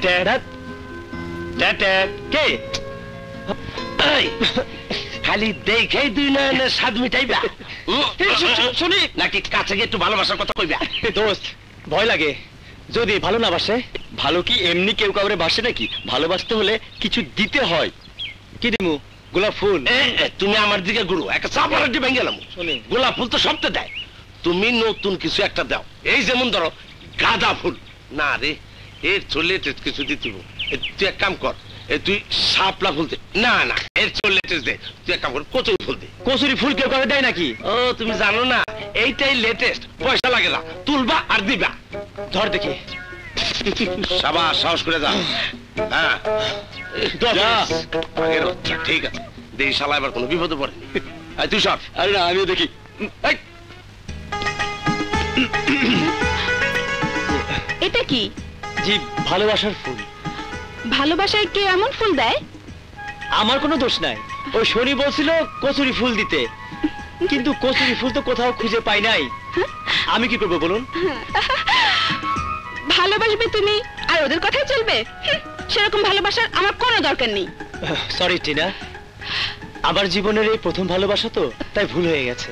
কে খালি দেখেই দুই নয়নের স্বাদ মিটাইবা শুনি নাকি কাছে গিয়ে একটু ভালোবাসার কথা কইবা? দোস্ত ভয় লাগে যদি ভালো না বাসে। ভালো কি এমনি কেউ কাউরে বাসে নাকি? ভালোবাসতে হলে কিছু দিতে হয়। কি দিমু? গোলাপ ফুল। তুমি আমার দিকে গুরু একটা চাপাড়াটি ভেঙে গেলাম। গোলাপ ফুল তো সবতে দেয়, তুমি নতুন কিছু একটা দাও। এই যেমন ধরো গাঁদা ফুল। না রে, এর চলে কিছু দিতে তুই এক কাম কর, তুই শাপলা ফুল দে। না না, এর চলে দে। তুই এক কাম কর, কচুরি ফুল দে। কচুরি ফুল কেউ কাউরে দেয় নাকি? ও তুমি জানো না, এইটাই লেটেস্ট। পয়সা লাগে না, তুলবা আর দিবা। ধর দেখি। সাবাস, সাহস করে যা। হ্যাঁ ঠিক আছে, দেখি শালা এবার কোনো বিপদে পড়েনি। তুই সব। আরে না, আমিও দেখি। এটা কি? জি, ভালোবাসার ফুল। ভালোবাসায় কে এমন ফুল দেয়? আমার কোনো দোষ নাই। ওই শনি বলছিল কচুরি ফুল দিতে, কিন্তু কচুরি ফুল তো কোথাও খুঁজে পাই নাই। আমি কি করবো বলুন? ভালোবাসবে তুমি আর ওদের কথাই চলবে? সেরকম ভালোবাসার আমার কোনো দরকার নেই। সরি টিনা, আমার জীবনের এই প্রথম ভালোবাসা তো, তাই ভুল হয়ে গেছে।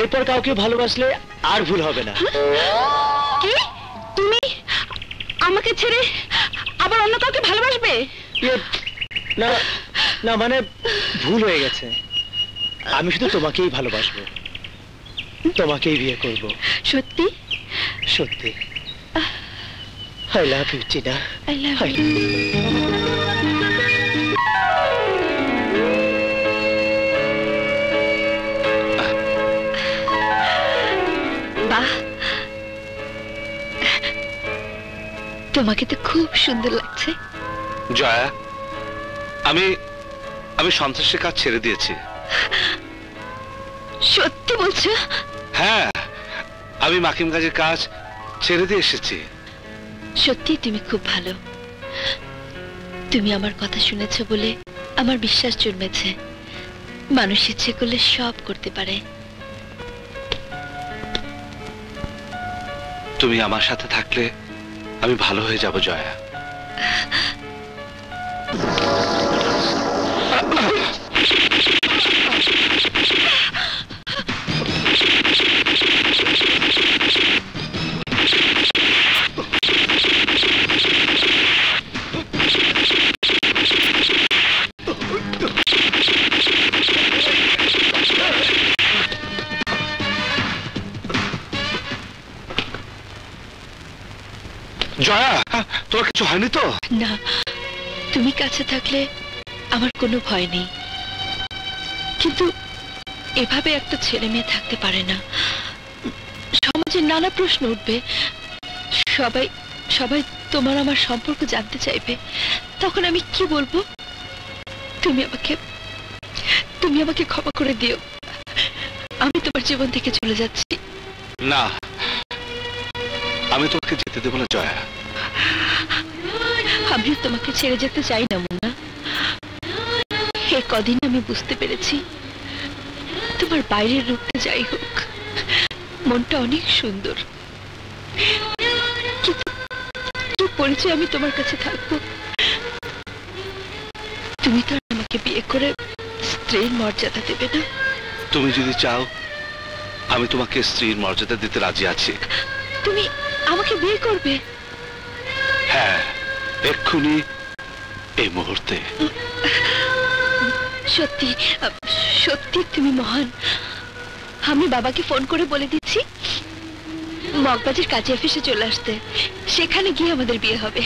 এরপর কাউকে ভালোবাসলে আর ভুল হবে না। কি তুমি আমাকে ছেড়ে আবার অন্য কাউকে ভালোবাসবে? না না, মানে ভুল হয়ে গেছে। আমি শুধু তোমাকেই ভালোবাসবো, তোমাকেই বিয়ে করব। সত্যি? সত্যি। I love you, Tina. I love you. বাহ, তোমাকে তো খুব সুন্দর লাগছে। জয়া, আমি সন্ত্রাসের কাজ ছেড়ে দিয়েছি। সত্যি বলছো? হ্যাঁ, আমি মাকিম কাজের কাজ ছেড়ে দিয়ে এসেছি। সত্যি তুমি খুব ভালো। তুমি আমার কথা শুনেছো বলে আমার বিশ্বাস জন্মেছে মানুষ ইচ্ছে করলে সব করতে পারে। তুমি আমার সাথে থাকলে আমি ভালো হয়ে যাব জয়া। জয়া, তোর কিছু হয়নি তো? না, তুমি কাছে থাকলে আমার কোনো ভয় নেই, কিন্তু এভাবে একটা ছেলে মেয়ে থাকতে পারে না। সমাজে নানা প্রশ্ন উঠবে, সবাই সবাই তোমার আমার সম্পর্ক জানতে চাইবে, তখন আমি কি বলবো? তুমি আমাকে ক্ষমা করে দিও, আমি তোমার জীবন থেকে চলে যাচ্ছি। না, আমি তোমাকে যেতে দেবো না জয়া। আমিও তোমাকে ছেড়ে যেতে চাই না মুন্না। এই কদিন আমি বুঝতে পেরেছি তোমার বাইরের রূপটা যাই হোক, মনটা অনেক সুন্দর। কিন্তু কি পরিচয় আমি তোমার কাছে থাকবো? তুমি তো আমাকে বিয়ে করে স্ত্রীর মর্যাদা দেবে না। তুমি যদি চাও আমি তোমাকে স্ত্রীর মর্যাদা দিতে রাজি আছি। তুমি আমাকে বিয়ে করবে? হ্যাঁ, এক্ষুনি, এই মুহূর্তে। সত্যি সত্যি তুমি মহান। আমি বাবাকে ফোন করে বলে দিচ্ছি মগবাজির কাজে অফিসে চলে আসতে, সেখানে গিয়ে আমাদের বিয়ে হবে।